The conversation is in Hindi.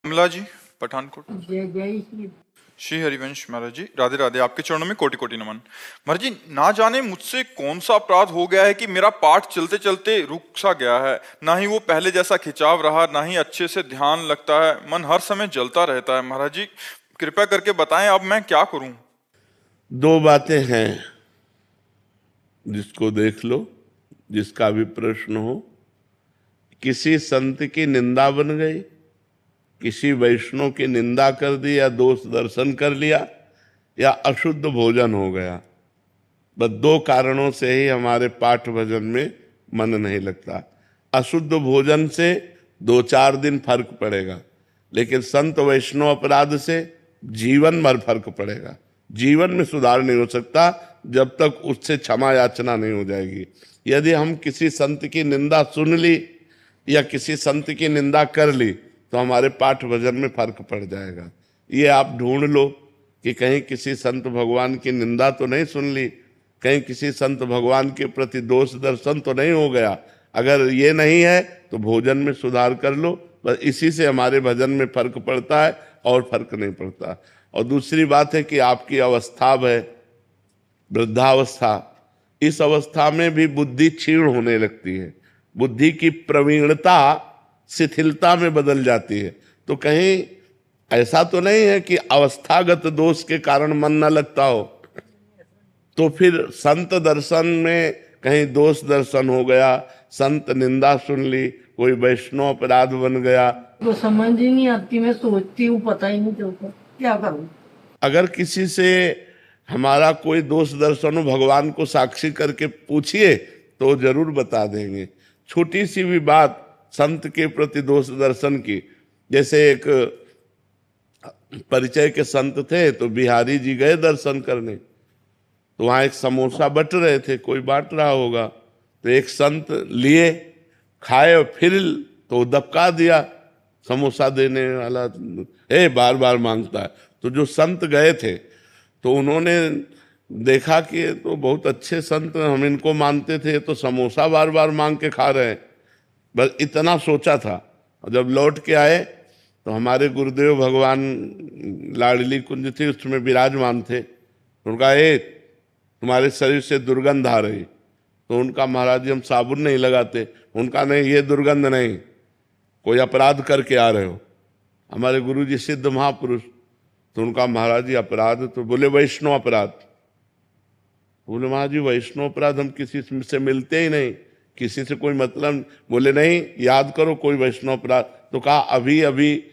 कमला जी, पठानकोट। जय जय श्री। श्री हरिवंश महाराज जी, राधे राधे। आपके चरणों में कोटि कोटि नमन। महाराज जी, ना जाने मुझसे कौन सा अपराध हो गया है कि मेरा पाठ चलते चलते रुक सा गया है। ना ही वो पहले जैसा खिंचाव रहा, ना ही अच्छे से ध्यान लगता है। मन हर समय जलता रहता है। महाराज जी, कृपया करके बताएं, अब मैं क्या करूं? दो बातें हैं, जिसको देख लो, जिसका भी प्रश्न हो। किसी संत की निंदा बन गई, किसी वैष्णव की निंदा कर दी, या दोष दर्शन कर लिया, या अशुद्ध भोजन हो गया। बस दो कारणों से ही हमारे पाठ भजन में मन नहीं लगता। अशुद्ध भोजन से 2-4 दिन फर्क पड़ेगा, लेकिन संत वैष्णव अपराध से जीवन भर फर्क पड़ेगा। जीवन में सुधार नहीं हो सकता जब तक उससे क्षमा याचना नहीं हो जाएगी। यदि हम किसी संत की निंदा सुन ली या किसी संत की निंदा कर ली तो हमारे पाठ भजन में फर्क पड़ जाएगा। ये आप ढूंढ लो कि कहीं किसी संत भगवान की निंदा तो नहीं सुन ली, कहीं किसी संत भगवान के प्रति दोष दर्शन तो नहीं हो गया। अगर ये नहीं है तो भोजन में सुधार कर लो। बस इसी से हमारे भजन में फर्क पड़ता है, और फर्क नहीं पड़ता। और दूसरी बात है कि आपकी अवस्था है वृद्धावस्था। इस अवस्था में भी बुद्धि क्षीण होने लगती है, बुद्धि की प्रवीणता शिथिलता में बदल जाती है। तो कहीं ऐसा तो नहीं है कि अवस्थागत दोष के कारण मन न लगता हो, तो फिर संत दर्शन में कहीं दोष दर्शन हो गया, संत निंदा सुन ली, कोई वैष्णव अपराध बन गया, तो समझ ही नहीं आती, मैं सोचती हूँ पता ही नहीं चलता क्या करूँ। अगर किसी से हमारा कोई दोष दर्शन हो, भगवान को साक्षी करके पूछिए तो जरूर बता देंगे। छोटी सी भी बात संत के प्रति दोष दर्शन की, जैसे एक परिचय के संत थे, तो बिहारी जी गए दर्शन करने, तो वहां एक समोसा बट रहे थे, कोई बांट रहा होगा, तो एक संत लिए, खाए, फिर तो दबका दिया समोसा देने वाला, बार बार मांगता है। तो जो संत गए थे तो उन्होंने देखा कि तो बहुत अच्छे संत, हम इनको मानते थे, तो समोसा बार बार मांग के खा रहे हैं। बस इतना सोचा था। और जब लौट के आए तो हमारे गुरुदेव भगवान लाडली कुंज थी, उसमें विराजमान थे। उनका तुम्हारे शरीर से दुर्गंध आ रही। तो उनका, महाराज जी हम साबुन नहीं लगाते। उनका, नहीं, ये दुर्गंध नहीं, कोई अपराध करके आ रहे हो। हमारे गुरु जी सिद्ध महापुरुष। तो उनका, महाराज जी अपराध? तो बोले वैष्णव अपराध। बोले महाराज जी वैष्णव अपराध हम किसी से मिलते ही नहीं, किसी से कोई मतलब। बोले नहीं, याद करो कोई वैष्णव अपराध। तो कहा अभी अभी